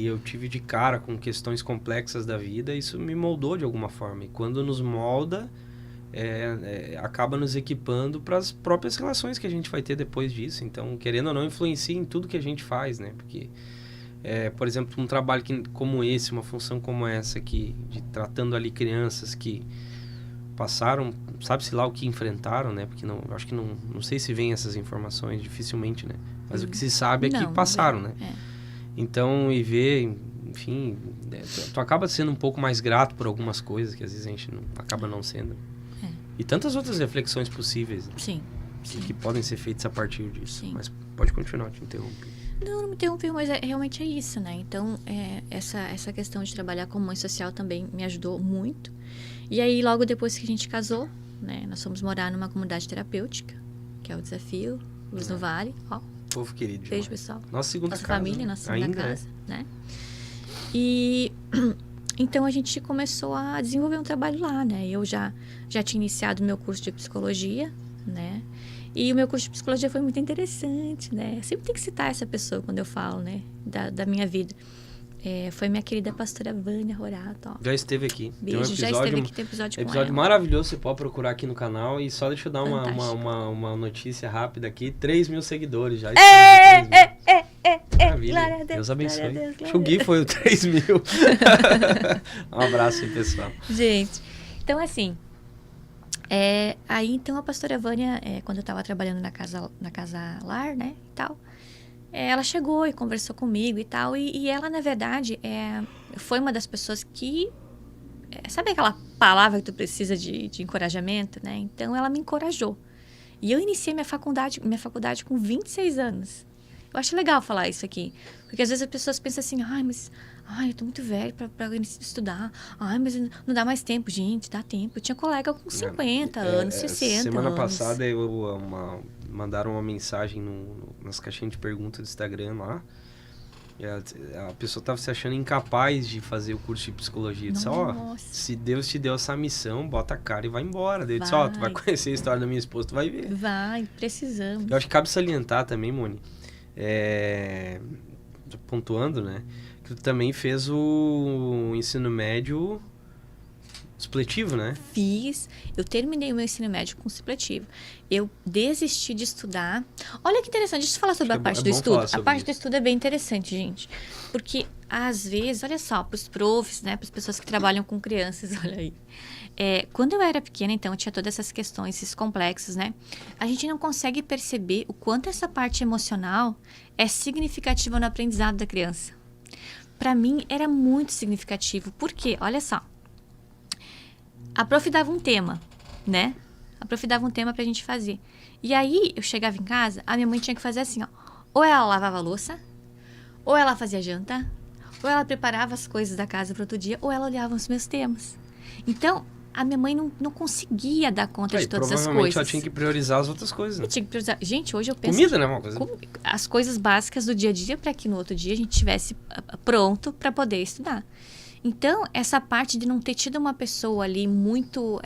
eu tive de cara com questões complexas da vida, isso me moldou de alguma forma. E quando nos molda, acaba nos equipando para as próprias relações que a gente vai ter depois disso. Então, querendo ou não, influencia em tudo que a gente faz, né? Porque, por exemplo, um trabalho como esse, uma função como essa aqui, de tratando ali crianças que passaram, sabe-se lá o que enfrentaram, né? Porque acho que não sei se vem essas informações, dificilmente, né? Mas o que se sabe é que passaram, né? Então, e ver, enfim, tu acaba sendo um pouco mais grato por algumas coisas que às vezes a gente acaba não sendo. E tantas outras reflexões possíveis. Sim. Que podem ser feitas a partir disso. Sim. Mas pode continuar, te interromper. Não me interrompeu, mas realmente é isso, né? Então, essa questão de trabalhar como mãe social também me ajudou muito. E aí, logo depois que a gente casou, né? Nós fomos morar numa comunidade terapêutica, que é o Desafio, Luz no Vale. Ó, povo querido. Beijo, pessoal. Nossa segunda nossa casa. Família, nossa segunda ainda casa, né? E então a gente começou a desenvolver um trabalho lá, né? Eu já tinha iniciado o meu curso de psicologia, né? E o meu curso de psicologia foi muito interessante, né? Eu sempre tenho que citar essa pessoa quando eu falo, né? Da minha vida. Foi minha querida pastora Vânia Rorato, ó. Já esteve aqui. Beijo, já esteve aqui, tem episódio com ela. Maravilhoso, você pode procurar aqui no canal. E só deixa eu dar uma notícia rápida aqui. 3.000 seguidores já. Maravilha. Glória a Deus, Deus abençoe. glória a Deus, Acho que o Gui foi o 3.000. Um abraço aí, pessoal. Gente, então assim... aí então a pastora Vânia, quando eu estava trabalhando na casa lar, né, e tal, ela chegou e conversou comigo e tal, e ela, na verdade, foi uma das pessoas que, sabe aquela palavra que tu precisa de encorajamento, né? Então ela me encorajou. E eu iniciei minha faculdade com 26 anos. Eu acho legal falar isso aqui, porque às vezes as pessoas pensam assim, eu tô muito velho pra estudar. Mas não dá mais tempo. Gente, dá tempo. Eu tinha colega com 50 anos, 60 semana anos. passada mandaram uma mensagem nas caixinhas de perguntas do Instagram lá. E a pessoa tava se achando incapaz de fazer o curso de psicologia. Eu disse, se Deus te deu essa missão, bota a cara e vai embora. Eu disse, tu vai conhecer a história da minha esposa, tu vai ver. Vai, precisamos. Eu acho que cabe salientar também, Moni, pontuando, né? Que tu também fez o ensino médio supletivo, né? Fiz. Eu terminei o meu ensino médio com supletivo. Eu desisti de estudar. Olha que interessante. Deixa eu falar sobre a parte do estudo. A parte do estudo é bem interessante, gente. Porque, às vezes, olha só, para os profs, né? Para as pessoas que trabalham com crianças, olha aí. Quando eu era pequena, então, eu tinha todas essas questões, esses complexos, né? A gente não consegue perceber o quanto essa parte emocional é significativa no aprendizado da criança. Para mim, era muito significativo. Por quê? Olha só. A prof dava um tema, né? A prof dava um tema pra gente fazer. E aí, eu chegava em casa, a minha mãe tinha que fazer assim, ó. Ou ela lavava a louça, ou ela fazia janta, ou ela preparava as coisas da casa pro outro dia, ou ela olhava os meus temas. Então, a minha mãe não conseguia dar conta de todas as coisas. Provavelmente ela tinha que priorizar as outras coisas, né? Eu tinha que priorizar. Gente, hoje eu penso... Comida, né? Uma coisa... As coisas básicas do dia a dia para que no outro dia a gente estivesse pronto para poder estudar. Então, essa parte de não ter tido uma pessoa ali muito...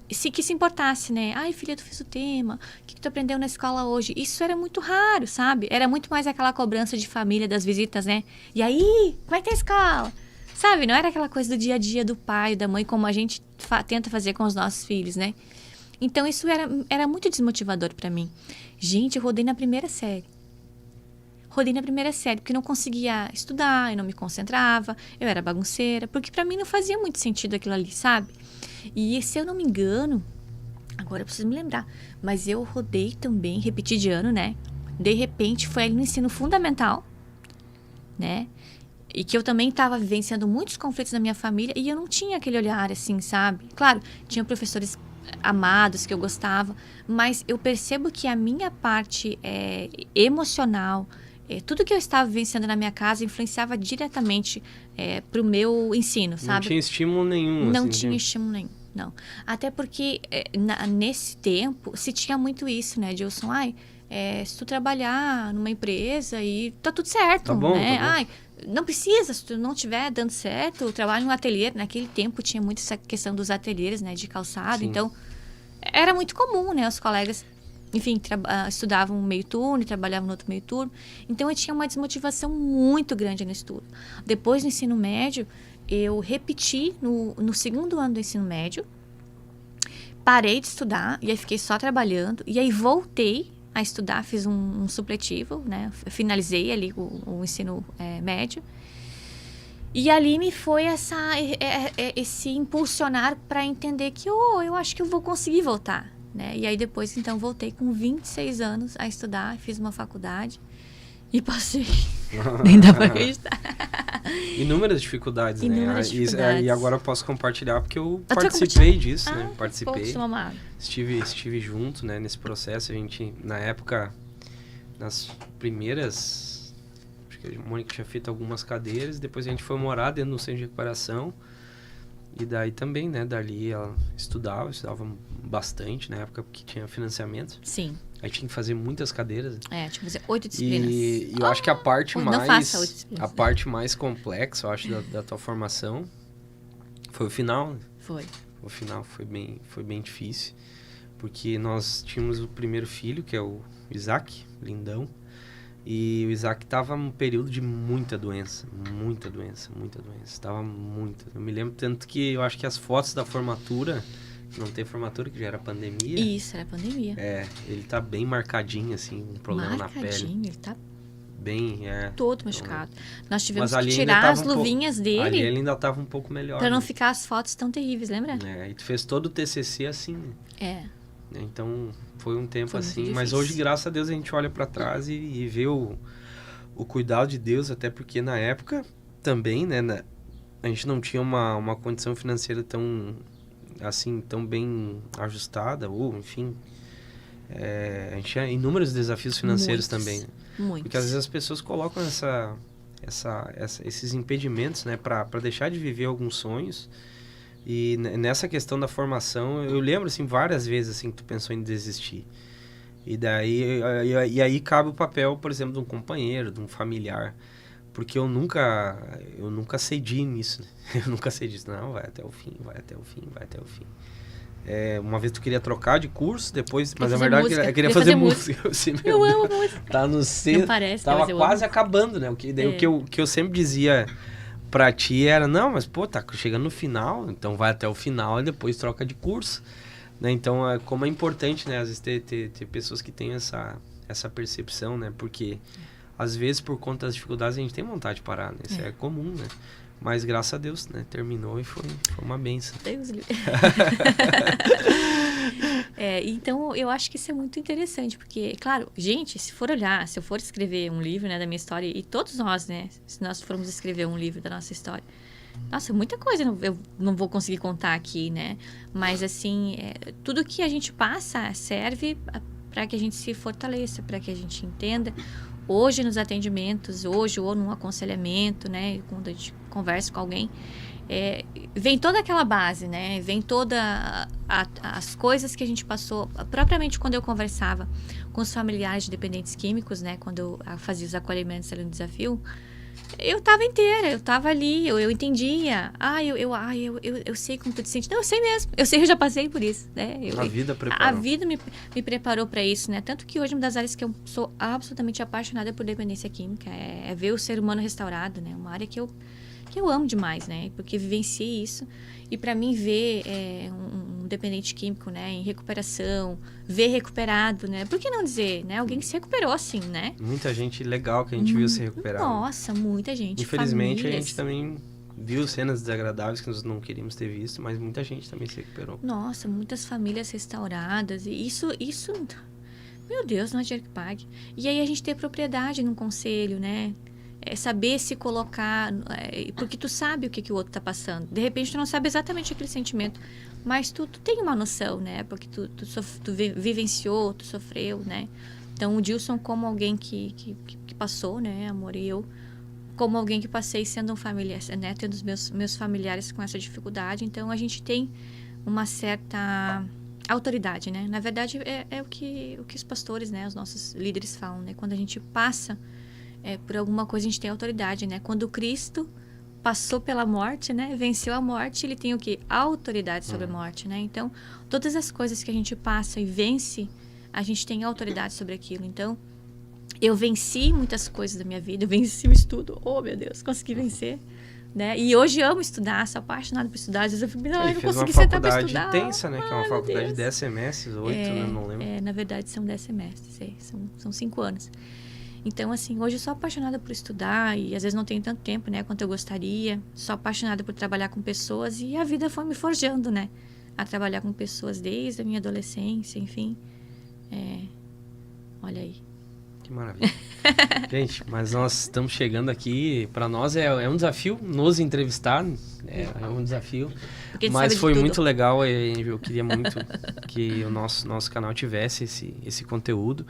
que se importasse, né? Ai, filha, tu fez o tema. O que tu aprendeu na escola hoje? Isso era muito raro, sabe? Era muito mais aquela cobrança de família, das visitas, né? E aí, como é que tá a escola? Sabe? Não era aquela coisa do dia a dia do pai, da mãe, como a gente tenta fazer com os nossos filhos, né? Então, isso era muito desmotivador para mim. Gente, eu rodei na primeira série. Porque não conseguia estudar, eu não me concentrava, eu era bagunceira, porque para mim não fazia muito sentido aquilo ali, sabe? E se eu não me engano, agora eu preciso me lembrar, mas eu rodei também, repeti de ano, né? De repente, foi ali no ensino fundamental, né? E que eu também estava vivenciando muitos conflitos na minha família e eu não tinha aquele olhar assim, sabe? Claro, tinha professores amados que eu gostava, mas eu percebo que a minha parte emocional, tudo que eu estava vivenciando na minha casa influenciava diretamente para o meu ensino, sabe? Não tinha estímulo nenhum. Não assim, tinha estímulo nenhum, não. Até porque nesse tempo se tinha muito isso, né, Gilson? Se tu trabalhar numa empresa e tá tudo certo, tá bom, né? Tá bom. Não precisa, se tu não estiver dando certo, trabalha em um ateliê. Naquele tempo tinha muito essa questão dos ateliês, né, de calçado. Sim. Então, era muito comum, né, os colegas, enfim, estudavam meio turno e trabalhavam no outro meio turno. Então, eu tinha uma desmotivação muito grande no estudo. Depois do ensino médio, eu repeti no segundo ano do ensino médio, parei de estudar e aí fiquei só trabalhando. E aí voltei a estudar, fiz um supletivo, né? Finalizei ali o ensino médio. E ali me foi esse impulsionar para entender que eu acho que eu vou conseguir voltar, né? E aí depois, então, voltei com 26 anos a estudar, fiz uma faculdade e passei. Nem dá para acreditar. Inúmeras dificuldades, Inúmeras né? dificuldades. E agora eu posso compartilhar porque eu Tu participei disso, né? Participei. Pô, Estive junto, né, nesse processo. A gente, na época, nas primeiras... Acho que a Mônica tinha feito algumas cadeiras. Depois a gente foi morar dentro do centro de recuperação. E daí também, né? Dali ela estudava bastante na época porque tinha financiamento. Sim. Aí tinha que fazer muitas cadeiras. Tinha que fazer 8 disciplinas. E eu acho que a parte não faça 8 disciplinas. A parte mais complexa, eu acho, da tua formação foi o final. Né? Foi. O final foi bem difícil. Porque nós tínhamos o primeiro filho, que é o Isaac, lindão. E o Isaac estava num período de muita doença. Estava muito. Eu me lembro tanto que eu acho que as fotos da formatura... Não tem formatura, que já era pandemia. Isso, era pandemia. Ele tá bem marcadinho, assim, um problema na pele. Ele tá bem, todo machucado. Nós tivemos que ali tirar as luvinhas dele. Ali ele ainda tava um pouco melhor. Pra não ficar as fotos tão terríveis, lembra? E tu fez todo o TCC assim, né? Então, foi um tempo assim. Mas hoje, graças a Deus, a gente olha pra trás e vê o cuidado de Deus, até porque na época também, né? A gente não tinha uma condição financeira tão bem ajustada, ou enfim, a gente tinha inúmeros desafios financeiros também. Muitos. Porque às vezes as pessoas colocam esses impedimentos, né, para deixar de viver alguns sonhos. E nessa questão da formação, eu lembro assim várias vezes assim que tu pensou em desistir. E aí cabe o papel, por exemplo, de um companheiro, de um familiar. Porque eu nunca cedi nisso. Eu nunca cedi disso. Não, vai até o fim. Uma vez tu queria trocar de curso, depois... Mas na verdade eu queria fazer música. Eu amo música. Tá no C. Não parece, tava quase acabando, né? O que eu sempre dizia pra ti era, não, mas pô, tá chegando no final, então vai até o final e depois troca de curso. Né? Então, como é importante, né? Às vezes ter pessoas que têm essa percepção, né? Porque... Às vezes, por conta das dificuldades, a gente tem vontade de parar, né? Isso é comum, né? Mas, graças a Deus, né? Terminou e foi uma benção. Deus livre. Então, eu acho que isso é muito interessante, porque, claro, gente, se eu for escrever um livro, né, da minha história, e todos nós, né, se nós formos escrever um livro da nossa história, nossa, muita coisa eu não vou conseguir contar aqui, né? Mas, assim, tudo que a gente passa serve para que a gente se fortaleça, para que a gente entenda. Hoje nos atendimentos, ou num aconselhamento, né, quando a gente conversa com alguém, vem toda aquela base, né, vem toda as coisas que a gente passou, propriamente quando eu conversava com os familiares de dependentes químicos, né, quando eu fazia os acolhimentos ali no desafio, eu estava inteira, eu estava ali, eu entendia. Eu sei como tu te sente. Não, eu sei mesmo. Eu sei, eu já passei por isso, né? A vida preparou. A vida me preparou para isso, né? Tanto que hoje uma das áreas que eu sou absolutamente apaixonada por dependência química é ver o ser humano restaurado, né? Uma área que eu amo demais, né? Porque vivenciei isso. E para mim ver um dependente químico, né, em recuperação, ver recuperado, né? Por que não dizer, né? Alguém que se recuperou assim, né? Muita gente legal que a gente viu se recuperar. Nossa, muita gente. Infelizmente, famílias. A gente também viu cenas desagradáveis que nós não queríamos ter visto, mas muita gente também se recuperou. Nossa, muitas famílias restauradas. E isso, meu Deus, não é dinheiro que pague. E aí a gente ter propriedade num conselho, né? Saber se colocar, porque tu sabe o que o outro tá passando. De repente tu não sabe exatamente aquele sentimento, mas tu tem uma noção, né? Porque tu vivenciou, tu sofreu, né? Então o Gilson como alguém que passou, né, amor, e eu, como alguém que passei sendo um familiar, né, tendo os meus familiares com essa dificuldade, então a gente tem uma certa autoridade, né? Na verdade, é o que os pastores, né, os nossos líderes falam, né? Quando a gente passa por alguma coisa, a gente tem autoridade, né? Quando Cristo passou pela morte, né, venceu a morte, ele tem o quê? Autoridade sobre a morte, né? Então, todas as coisas que a gente passa e vence, a gente tem autoridade sobre aquilo. Então, eu venci muitas coisas da minha vida, eu venci o estudo, oh meu Deus, consegui vencer, né? E hoje amo estudar, sou apaixonada por estudar, às vezes eu fico, não, eu não consegui sentar para estudar. Uma faculdade intensa, né? Que é uma faculdade de 10 semestres, 8, né? Não lembro. Na verdade são 10 semestres, são 5 anos. Então, assim, hoje eu sou apaixonada por estudar e às vezes não tenho tanto tempo, né, quanto eu gostaria. Sou apaixonada por trabalhar com pessoas e a vida foi me forjando, né, a trabalhar com pessoas desde a minha adolescência, enfim. Olha aí. Que maravilha. Gente, mas nós estamos chegando aqui, para nós é um desafio nos entrevistar, é um desafio, mas foi muito legal, eu queria muito que o nosso canal tivesse esse conteúdo.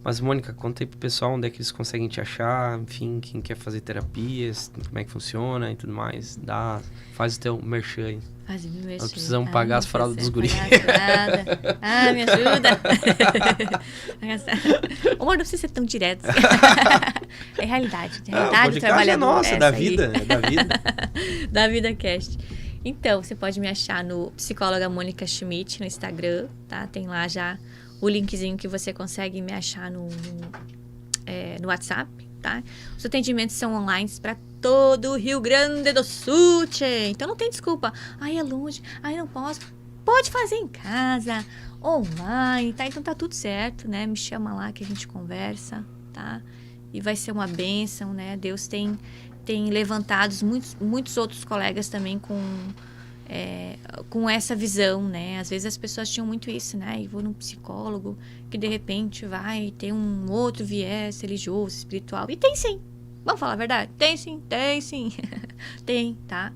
Mas, Mônica, conta aí pro pessoal onde é que eles conseguem te achar, enfim, quem quer fazer terapias, como é que funciona e tudo mais. Faz o teu merchan aí. Faz o meu merchan. Nós precisamos pagar as fraldas dos guris. Me ajuda. Amor, não precisa ser tão direto. É realidade. O trabalho é nossa, da vida. Da Vida Cast. Então, você pode me achar no Psicóloga Mônica Schmidt, no Instagram, tá? Tem lá já o linkzinho que você consegue me achar no WhatsApp, tá? Os atendimentos são online para todo o Rio Grande do Sul, tchê. Então não tem desculpa. Ai, é longe. Ai, não posso. Pode fazer em casa, online, tá? Então tá tudo certo, né? Me chama lá que a gente conversa, tá? E vai ser uma bênção, né? Deus tem levantado muitos outros colegas também com essa visão, né? Às vezes as pessoas tinham muito isso, né? E vou num psicólogo que de repente vai ter um outro viés religioso, espiritual. E tem sim. Vamos falar a verdade? Tem sim. Tem, tá?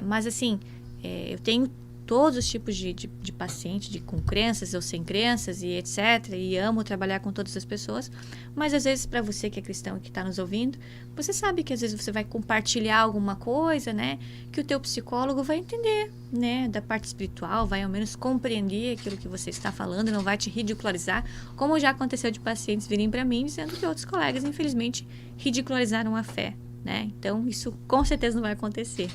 Mas assim, eu tenho todos os tipos de paciente, com crenças ou sem crenças e etc. E amo trabalhar com todas as pessoas. Mas às vezes, para você que é cristão e que está nos ouvindo, você sabe que às vezes você vai compartilhar alguma coisa, né? Que o teu psicólogo vai entender, né? Da parte espiritual, vai ao menos compreender aquilo que você está falando, não vai te ridicularizar, como já aconteceu de pacientes virem para mim dizendo que outros colegas, infelizmente, ridicularizaram a fé. Né? Então, isso com certeza não vai acontecer.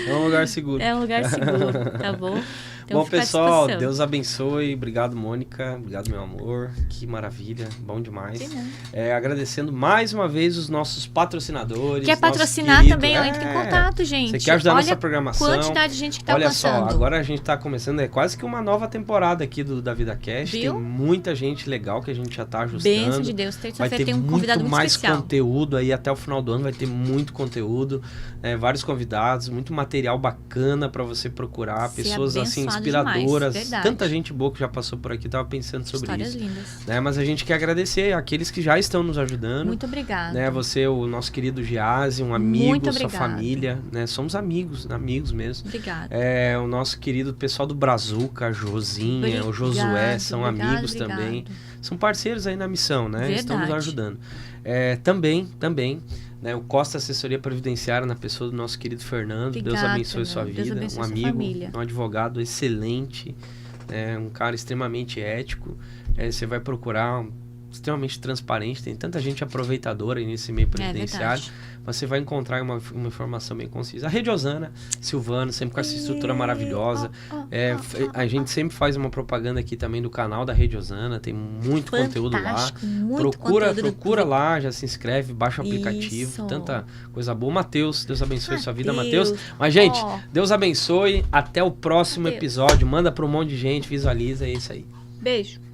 É um lugar seguro. É um lugar seguro, tá bom? Então, bom, pessoal, Deus abençoe. Obrigado, Mônica. Obrigado, meu amor. Que maravilha. Bom demais. Agradecendo mais uma vez os nossos patrocinadores. Quer patrocinar também? Entre em contato, gente. Você quer ajudar a nossa programação? Quantidade de gente que está alcançando. Olha só, agora a gente está começando, quase que uma nova temporada aqui da Vida Cast. Viu? Tem muita gente legal que a gente já está ajustando. Bênção de Deus. Terça-feira tem um convidado muito especial. Mais conteúdo aí até o final do ano. Vai ter muito conteúdo, vários convidados, muito material bacana para você procurar. Pessoas assim inspiradoras, tanta gente boa que já passou por aqui, tava pensando sobre Histórias isso. Lindas. Né? Mas a gente quer agradecer àqueles que já estão nos ajudando. Muito obrigada. Né? Você, o nosso querido Giazi, um amigo, sua família, né? Somos amigos mesmo. Obrigada. O nosso querido pessoal do Brazuca, a Josinha, o Josué, são amigos também. São parceiros aí na missão, né? Verdade. Estão nos ajudando. Também, né, o Costa Assessoria Previdenciária, na pessoa do nosso querido Fernando. Obrigada, Deus abençoe sua vida. Abençoe um amigo, família. um advogado excelente, um cara extremamente ético. Você vai procurar extremamente transparente. Tem tanta gente aproveitadora aí nesse meio previdenciário. Mas você vai encontrar uma informação bem concisa. A Rede Osana, Silvano, sempre com essa estrutura maravilhosa. A gente sempre faz uma propaganda aqui também do canal da Rede Osana. Tem muito conteúdo lá. Procura lá, já se inscreve, baixa o aplicativo. Isso. Tanta coisa boa. Matheus, Deus abençoe sua vida, Matheus. Mas, gente, Deus abençoe. Até o próximo episódio. Manda para um monte de gente, visualiza, é isso aí. Beijo.